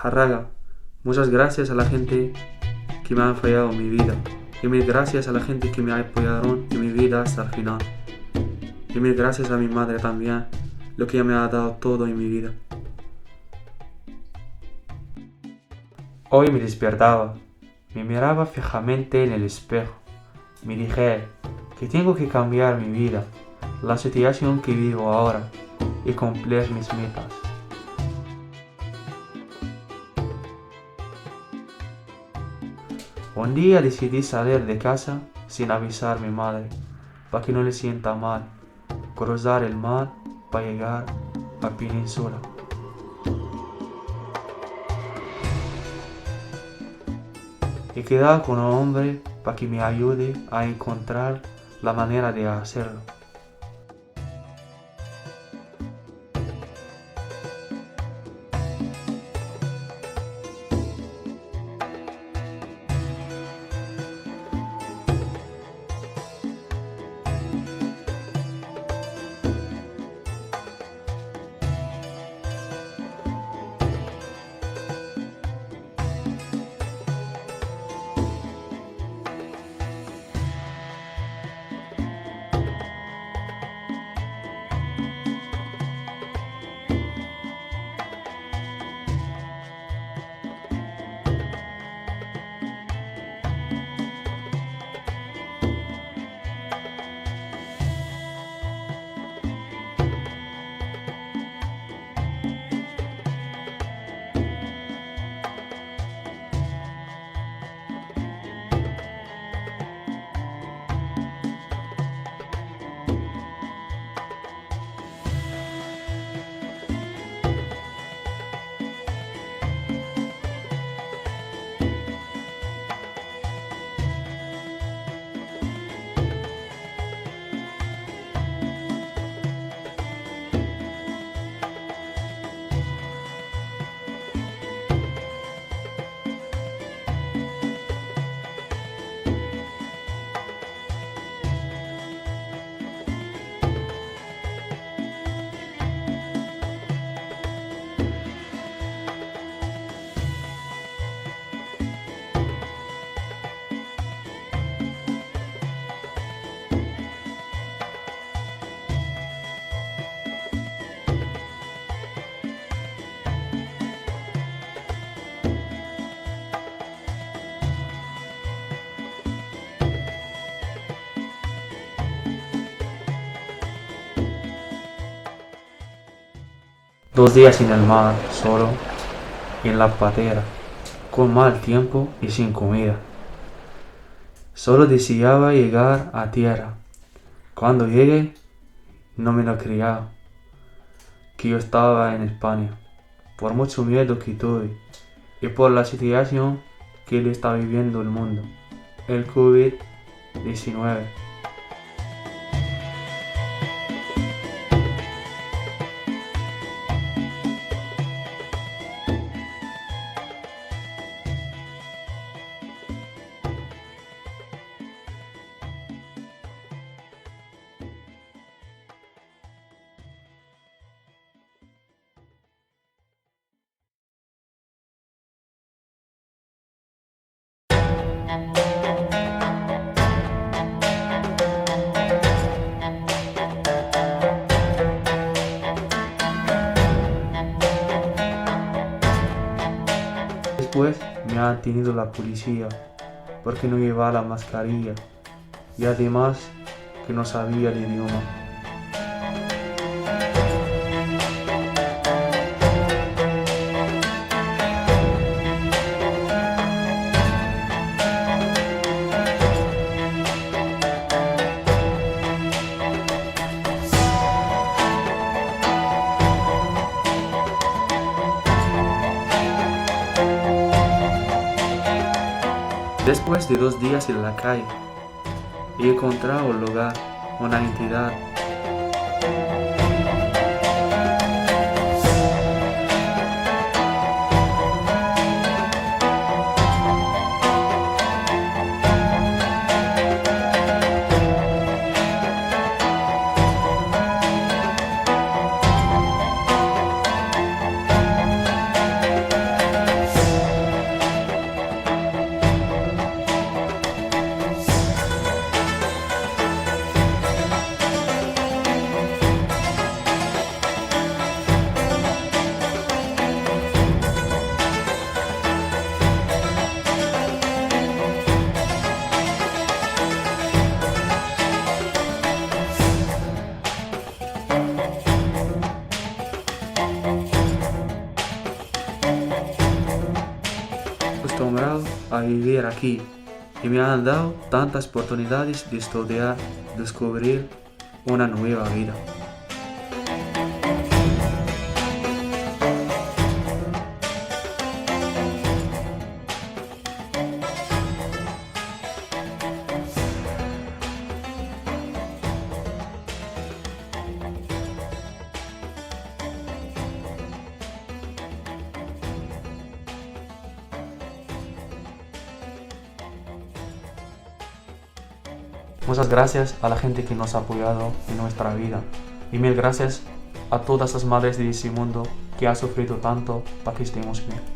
Harraga, muchas gracias a la gente que me ha apoyado en mi vida. Y mil gracias a la gente que me apoyaron en mi vida hasta el final. Y mil gracias a mi madre también, lo que me ha dado todo en mi vida. Hoy me despertaba, me miraba fijamente en el espejo. Me dije que tengo que cambiar mi vida, la situación que vivo ahora y cumplir mis metas. Un día decidí salir de casa sin avisar a mi madre, para que no le sienta mal, cruzar el mar para llegar a Península. Y quedar con un hombre para que me ayude a encontrar la manera de hacerlo. Dos días en el mar, solo, en la patera, con mal tiempo y sin comida. Solo deseaba llegar a tierra. Cuando llegué, no me lo creía que yo estaba en España, por mucho miedo que tuve y por la situación que le está viviendo el mundo, el COVID-19. Después me ha detenido la policía porque no llevaba la mascarilla y además que no sabía el idioma. Después de 2 días en la calle, he encontrado un lugar, una entidad. acostumbrado a vivir aquí y me han dado tantas oportunidades de estudiar, descubrir una nueva vida. Muchas gracias a la gente que nos ha apoyado en nuestra vida y mil gracias a todas las madres de ese mundo que han sufrido tanto para que estemos bien.